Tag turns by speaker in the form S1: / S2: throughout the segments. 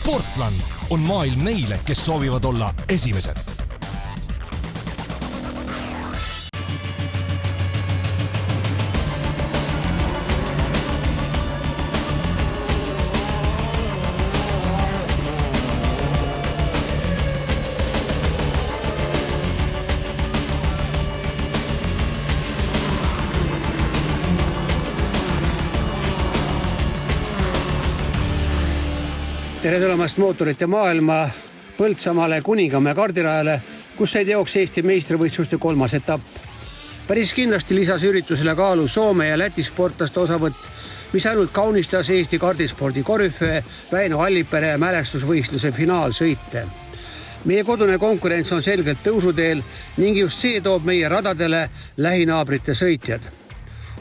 S1: Sportland on maailm neile, kes soovivad olla esimesed.
S2: Tere tulemast mootorite maailma Põltsamaale Kuningamäe kardirajale, kus sai teoks Eesti meistrivõistluste 3. etapp. Päris kindlasti lisas üritusele kaalu Soome ja Läti sportlaste osavõtt, mis ainult kaunistas Eesti kardispordi korüföö Väino Allipere mälestusvõistluse finaalsõite. Meie kodune konkurents on selgelt tõusuteel ning just see toob meie radadele lähinaabrite sõitjad.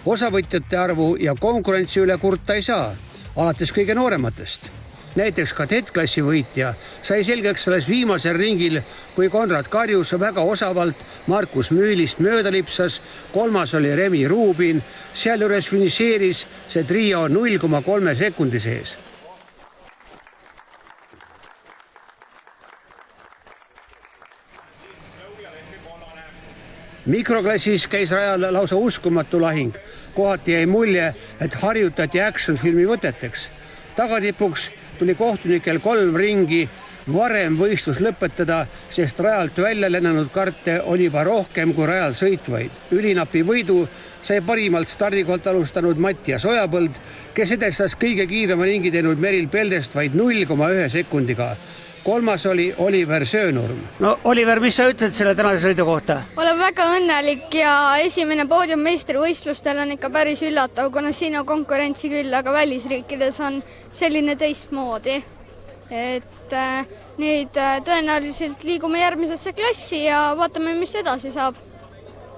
S2: Osavõtjate arvu ja konkurentsi üle kurta ei saa, alates kõige noorematest. Näiteks kadettklassi võitja sai selgeks alles viimasel ringil, kui Konrad Karjus väga osavalt Markus Müülist mööda lipsas, 3. oli Remi Rubin, sealjuures finišeeris see trio 0,3 sekundi sees. Mikroklassis käis rajal lausa uskumatu lahing. Kohati jäi mulje, et harjutati action-filmi võteteks. Tagatipuks tuli kohtunikel 3 ringi varem võistlus lõpetada, sest rajalt välja lennanud karte oli juba rohkem kui rajal sõitvaid. Ülinapi võidu sai parimalt stardikolt alustanud Mattias Ojapõld, kes edestas kõige kiirema ringi teinud Meril Peldest vaid 0,1 sekundiga. 3. oli Oliver Söönurm. No Oliver, mis sa ütled selle tänase sõidu kohta?
S3: Olen väga õnnelik ja esimene poodium meistrivõistlustel on ikka päris üllatav, kuna siin on konkurentsi küll, aga välisriikides on selline teistmoodi. Et nüüd tõenäoliselt liigume järgmisesse klassi ja vaatame, mis edasi saab.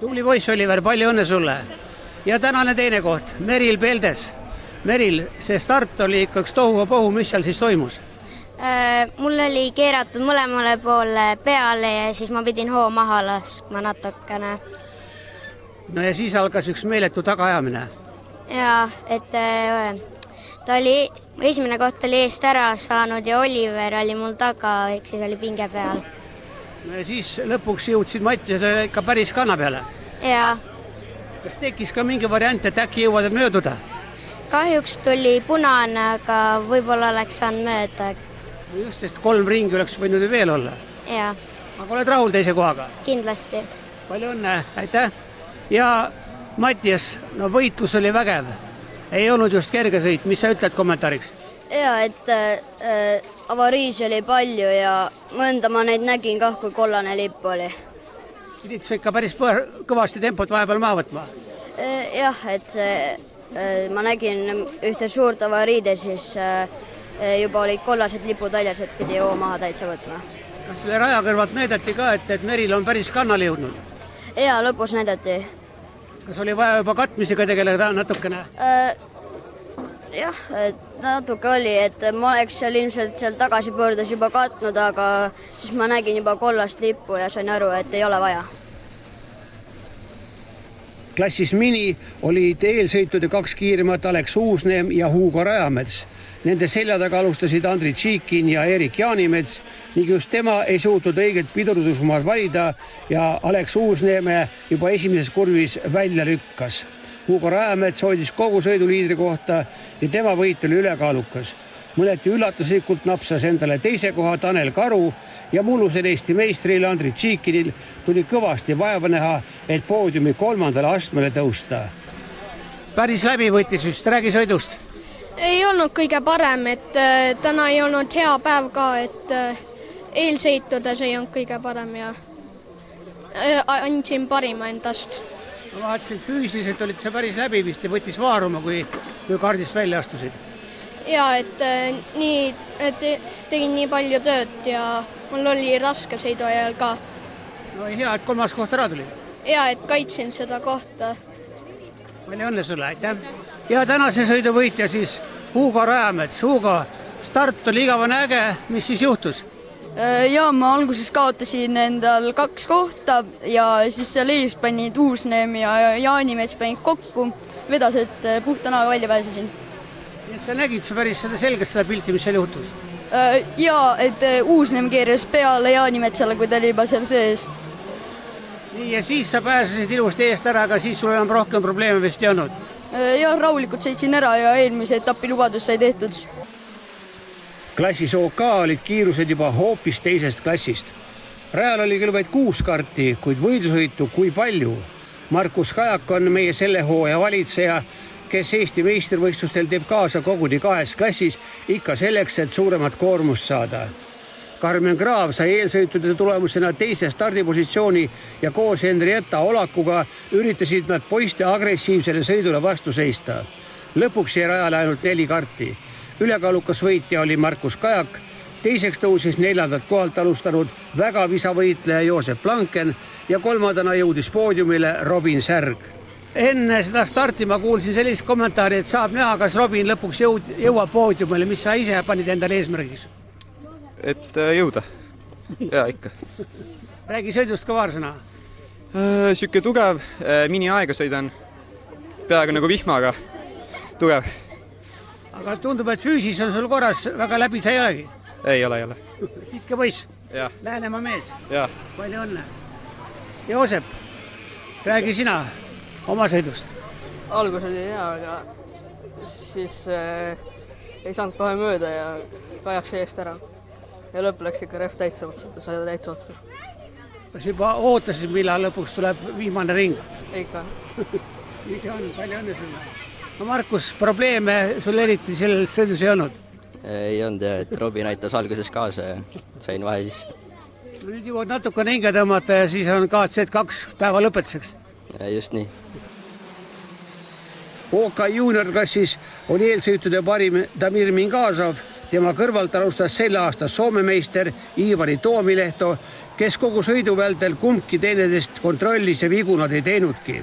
S2: Tubli poiss, Oliver, palju õnne sulle. Ja tänane teine koht, Meril Peldes. Meril, see start oli ikka üks tohuvapohu, mis seal siis toimus?
S4: Mul oli keeratud mõlemale poole peale ja siis ma pidin hoo maha laskma natukene.
S2: No ja siis algas üks meeletu tagaajamine.
S4: Ja, et ta oli, esimene koht oli eest ära saanud ja Oliver oli mul taga, ehk siis oli pinge peal.
S2: No ja siis lõpuks jõudsid Mattias ikka päris kanna peale.
S4: Ja.
S2: Kas tekkis ka mingi variant, et äkki jõuad mööduda?
S4: Kahjuks tuli punane, aga võib-olla oleks saanud mööda.
S2: Just, sest 3 ringi oleks võinud veel olla.
S4: Ja.
S2: Aga oled rahul teise kohaga?
S4: Kindlasti.
S2: Palju õnne, aitäh. Ja Mattias, no võitlus oli vägev. Ei olnud just kerge sõit, mis sa ütled kommentaariks?
S3: Ja, et avariisi oli palju ja mõnda ma neid nägin kah, kui kollane lipp oli.
S2: Pidid sa ikka päris kõvasti tempot vahepeal maha võtma?
S3: Jah, et ma nägin ühte suurt avariide, siis juba olid kollased lipud väljas, et pidi hoo maha täitsa võtma.
S2: Kas selle raja kõrvalt näidati ka, et Meril on päris kannale jõudnud?
S3: Ja, lõpus näidati.
S2: Kas oli vaja juba katmisega tegeleda natukene?
S3: Jah, natuke oli, et ma oleks seal ilmselt seal tagasipöördes juba katnud, aga siis ma nägin juba kollast lippu ja sain aru, et ei ole vaja.
S2: Klassis Mini olid eelsõitude 2 kiirimat Alex Uusneem ja Hugo Rajamets. Nende selja taga alustasid Andri Tšiikin ja Erik Jaanimets ning just tema ei suutnud õiget pidurdusmaad valida ja Alex Uusneeme juba esimeses kurvis välja lükkas. Hugo Rajamets hoidis kogu sõiduliidri kohta ja tema võit oli ülekaalukas. Mõneti üllatuslikult napsas endale teise koha Tanel Karu ja mullusel Eesti meistril Andri Tšiikinil tuli kõvasti vaeva näha, et poodiumi 3. astmele tõusta. Päris läbi võttis vist, räägi sõidust.
S3: Ei olnud kõige parem, et täna ei olnud hea päev ka, et eelsõitudes ei olnud kõige parem ja andsin parima endast.
S2: Ma vaatasin, füüsiliselt olid see päris läbi vist ja võttis vaaruma, kui kardist välja astusid.
S3: Ja, et tegin nii palju tööd ja mul oli raske sõidu ajal ka.
S2: No hea, et 3. koht ära tuli.
S3: Ja, et kaitsin seda kohta.
S2: Palju õnne sulle, aitäh. Ja tänase sõidu võitja siis Hugo Rajamets. Hugo, start oli igavene äge, mis siis juhtus?
S5: Ja ma alguses kaotasin endal 2 kohta ja siis seal ees panid Uusneem ja Jaanimets panid kokku, vedas, et puhta näoga välja pääsesin.
S2: Sa nägid sa päris seda selgelt seda pilti, mis seal juhtus?
S5: Ja, et Uusneem keeras peale Jaanimetsale, kui ta oli juba seal sees.
S2: Nii, ja siis sa pääsesid ilusti eest ära, aga siis sul enam rohkem probleeme vist ei olnud.
S5: Ja rahulikult sõitsin ära ja eelmise etapi lubadus sai tehtud.
S2: Klassis OK olid kiirused juba hoopis teisest klassist. Rajal oli küll vaid 6 karti, kuid võidusõitu kui palju. Markus Kajak on meie selle hooaja valitseja, kes Eesti meistrivõistlustel teeb kaasa koguni 2 klassis ikka selleks, et suuremat koormust saada. Karmen Kraav sai eelsõitude tulemusena 2. stardipositsiooni ja koos Henrietta Olakuga üritasid nad poiste agressiivsele sõidule vastu seista. Lõpuks jäi rajale ainult 4 karti. Ülekaalukas võitja oli Markus Kajak, teiseks tõusis 4. kohalt alustanud väga visavõitleja Joosep Blanken ja 3. jõudis poodiumile Robin Särg. Enne seda starti ma kuulsin sellist kommentaari, et saab näha, kas Robin lõpuks jõuab poodiumile, mis sa ise panid endale eesmärgiks?
S6: Et jõuda. Ja ikka.
S2: Räägi sõidust ka paar sõna.
S6: Siuke tugev, mini aega sõidan. Peaaegu nagu vihmaga. Tugev.
S2: Aga tundub, et füüsis on sul korras, väga läbi sa ei olegi.
S6: Ei ole.
S2: Sitke poiss.
S6: Ja.
S2: Läänemaa mees.
S6: Ja.
S2: Palju õnne. Joosep, räägi sina oma sõidust.
S7: Algus oli hea, aga siis ei saanud kohe mööda ja Kajaks eest ära. Ja lõpp läks ikka rehv täitsa otsa.
S2: Kas juba ootasid, millal lõpuks tuleb viimane ring?
S7: Ikka.
S2: Nii see on, palju õnne sulle. No Markus, probleeme sul eriti selles sõidus ei olnud?
S8: Ei olnud jah, et Robin aitas alguses kaasa ja sain vahe siis.
S2: Nüüd jõuad natukene hinge tõmmata ja siis on KZ2 päeva lõpetuseks.
S8: Just nii.
S2: OK juniorklassis oli eelsõitude parim Damir Mingazov. Tema kõrvalt alustas selle aasta Soome meister Iivari Toomilehto, kes kogu sõidu vältel kumbki teineteist kontrollis ja vigu nad ei teinudki.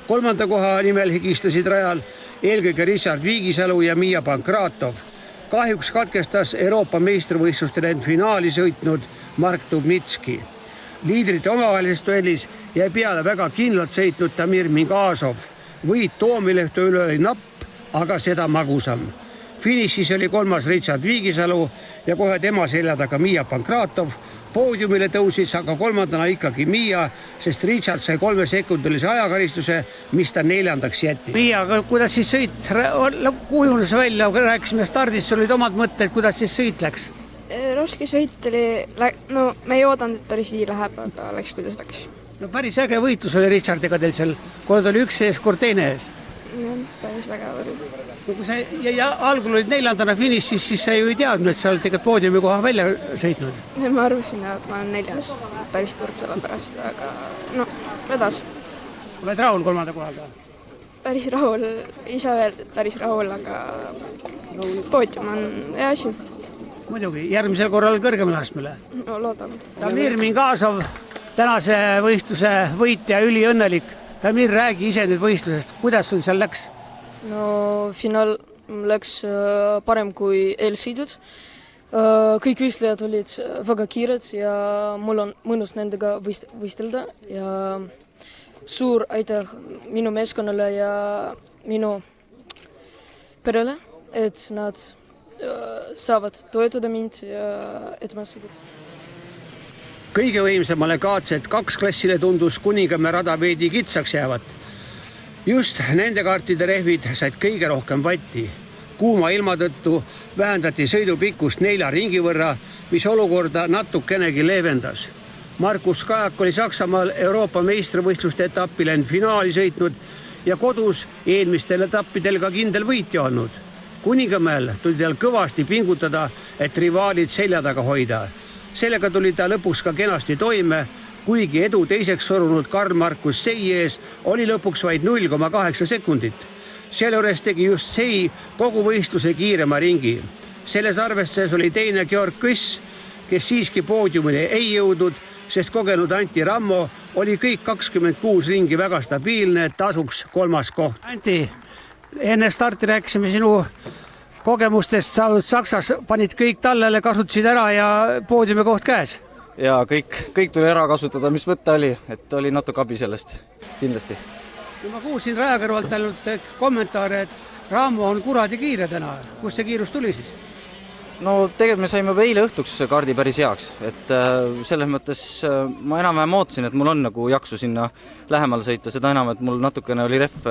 S2: 3. koha nimel higistasid rajal eelkõige Richard Viigisalu ja Miia Pankratov. Kahjuks katkestas Euroopa meistrivõistlustel end finaali sõitnud Mark Dubnitski. Liidrite omavahelises duellis jäi peale väga kindlalt sõitnud Damir Mingazov. Võit Toomilehto üle oli napp, aga seda magusam. Finišis oli 3. Richard Viigisalu ja kohe tema selja taga Miia Pankratov. Poodiumile tõusis aga 3. ikkagi Miia, sest Richard sai 3-sekundilise ajakaristuse, mis ta 4. jätti. Miia, kuidas siis sõit kujunes välja? Rääkisime stardist, sul olid omad mõtted, kuidas siis sõit läks?
S5: Raske sõit oli, no me ei oodanud, et päris nii läheb, aga läks kuidas läks.
S2: No päris äge võitlus oli Richardiga teil seal, kord oli üks ees, kord teine ees.
S5: Päris väga oli.
S2: No kui sa ja algul olid 4. finišis, siis sa ju ei teadnud, et sa oled tegelikult poodiumi koha välja sõitnud.
S5: Ma arvasin, et ma olen 4. päris kurb selle pärast, aga no, vedas.
S2: Oled rahul 3. kohaga?
S5: Päris rahul, ei saa öelda, et päris rahul, aga poodium on hea asi.
S2: Muidugi, järgmisel korral kõrgemale astmele.
S5: No loodan.
S2: Damir Mingazov, tänase võistluse võitja, üliõnnelik. Damir, räägi ise nüüd võistlusest, kuidas sul seal läks?
S7: No finaal läks parem kui eelsõidud. Kõik võistlejad olid väga kiired ja mul on mõnus nendega võistelda ja suur aitäh minu meeskonnale ja minu perele, et nad saavad toetada mind ja et ma sõidud.
S2: Kõige võimsamale KZ2 klassile tundus Kuningamäe rada veidi kitsaks jäävat. Just nende kartide rehvid said kõige rohkem vatti. Kuuma ilma tõttu vähendati sõidu pikkust 4 ringi võrra, mis olukorda natukenegi leevendas. Markus Kajak oli Saksamaal Euroopa meistrivõistluste etapil end finaali sõitnud ja kodus eelmistel etappidel ka kindel võitja olnud. Kuningamäel tuli tal kõvasti pingutada, et rivaalid selja taga hoida. Sellega tuli ta lõpuks ka kenasti toime, kuigi edu teiseks sorunud Karl-Markus Sei ees oli lõpuks vaid 0,8 sekundit. Sealjuures tegi just Sei kogu võistluse kiirema ringi. Selles arvestuses oli teine Georg Kõss, kes siiski poodiumile ei jõudnud, sest kogenud Antti Rammo oli kõik 26 ringi väga stabiilne, et tasuks 3. koht. Antti, enne starti rääkisime sinu kogemustest, saadud Saksas, panid kõik tallele, kasutasid ära ja poodiumi koht käes.
S6: Ja kõik tuli ära kasutada, mis võtta oli, et oli natuke abi sellest, kindlasti.
S2: Ma kuulsin raja kõrvalt ainult kommentaare, et Raamo on kuradi kiire täna. Kust see kiirus tuli siis?
S6: no tegelikult me saime juba eile õhtuks kaardi päris heaks, et selles mõttes ma enam-vähem ootasin, et mul on nagu jaksu sinna lähemale sõita, seda enam, et mul natukene oli rehv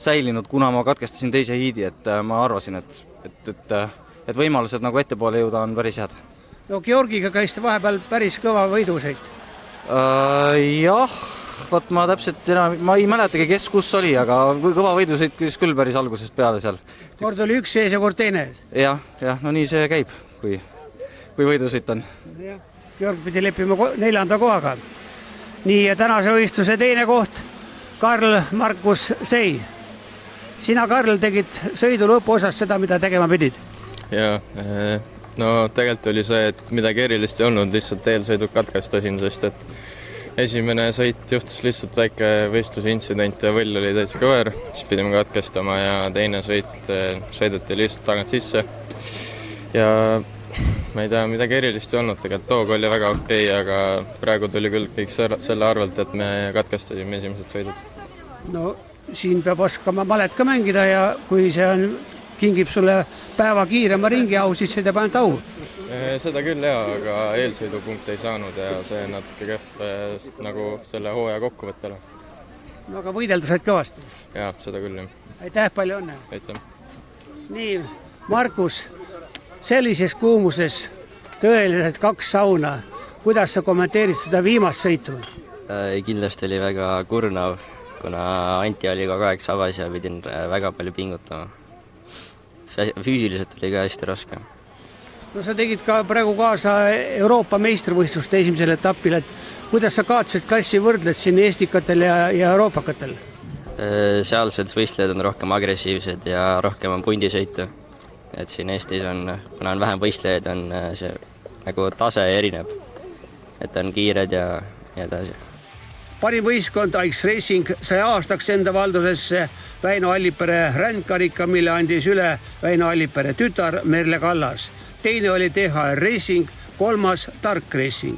S6: säilinud, kuna ma katkestasin teise hiidi, et ma arvasin, et võimalused nagu ettepoole jõuda on päris head.
S2: no Georgiga käis vahepeal päris kõva võidusõit.
S6: Jah, vaat ma täpselt enam, ma ei mäletagi, kes kus oli, aga kõva võidusõit käis küll päris algusest peale seal.
S2: Kord oli üks ees ja kord teine ees.
S6: Jah, no nii see käib, kui võidusõit on.
S2: Georg pidi leppima 4. kohaga. Nii, ja tänase võistluse teine koht, Karl Markus Sei. Sina, Karl, tegid sõidu lõpuosas seda, mida tegema pidid?
S9: Jaa, no tegelikult oli see, et midagi erilist ei olnud, lihtsalt eelsõiduk katkestasin, sest et esimene sõit juhtus lihtsalt väike võistluse intsident ja võll oli täitsa kõver, siis pidime katkestama ja teine sõit sõideti lihtsalt tagant sisse. Ja ma ei tea, midagi erilist ei olnud, tegelikult toog oli väga okei, aga praegu tuli küll kõik selle arvelt, et me katkestasime esimesed sõidud.
S2: No siin peab oskama malet ka mängida ja kui see kingib sulle päeva kiirema ringiau, siis see teeb ainult au.
S9: Seda küll jah, aga eelsõidupunkt ei saanud ja see natuke kehv nagu selle hooaja kokkuvõttele.
S2: No aga võidelda said kõvasti.
S9: Jah, seda küll jah.
S2: Aitäh, palju õnne.
S9: Aitäh.
S2: Nii, Markus, sellises kuumuses tõeliselt 2 sauna. Kuidas sa kommenteerid seda viimast sõitu?
S8: Kindlasti oli väga kurnav, kuna Anti oli kogu aeg sabas ja pidin väga palju pingutama. Füüsiliselt oli ka hästi raske.
S2: No sa tegid ka praegu kaasa Euroopa meistrivõistluste esimesel etapil, et kuidas sa kaotasid klassi võrdled siin eestikatel ja euroopakatel?
S8: Sealsed võistlejad on rohkem agressiivsed ja rohkem on pundisõitu. Et siin Eestis on, kuna on vähem võistlejaid, on see nagu tase erineb. Et on kiired ja edasi.
S2: Parim võistkond Ice Racing sai aastaks enda valdusesse Väino Allipere rändkarika, mille andis üle Väino Allipere tütar Merle Kallas. Teine oli DHR Racing, 3. Tark Racing.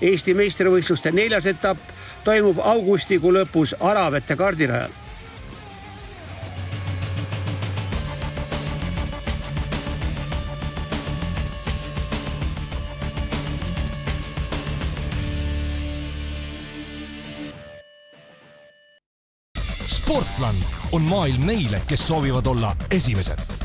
S2: Eesti meistrivõistluste 4. etapp toimub augustikuu lõpus Aravete kardirajal.
S1: Sportland on maailm neile, kes soovivad olla esimesed.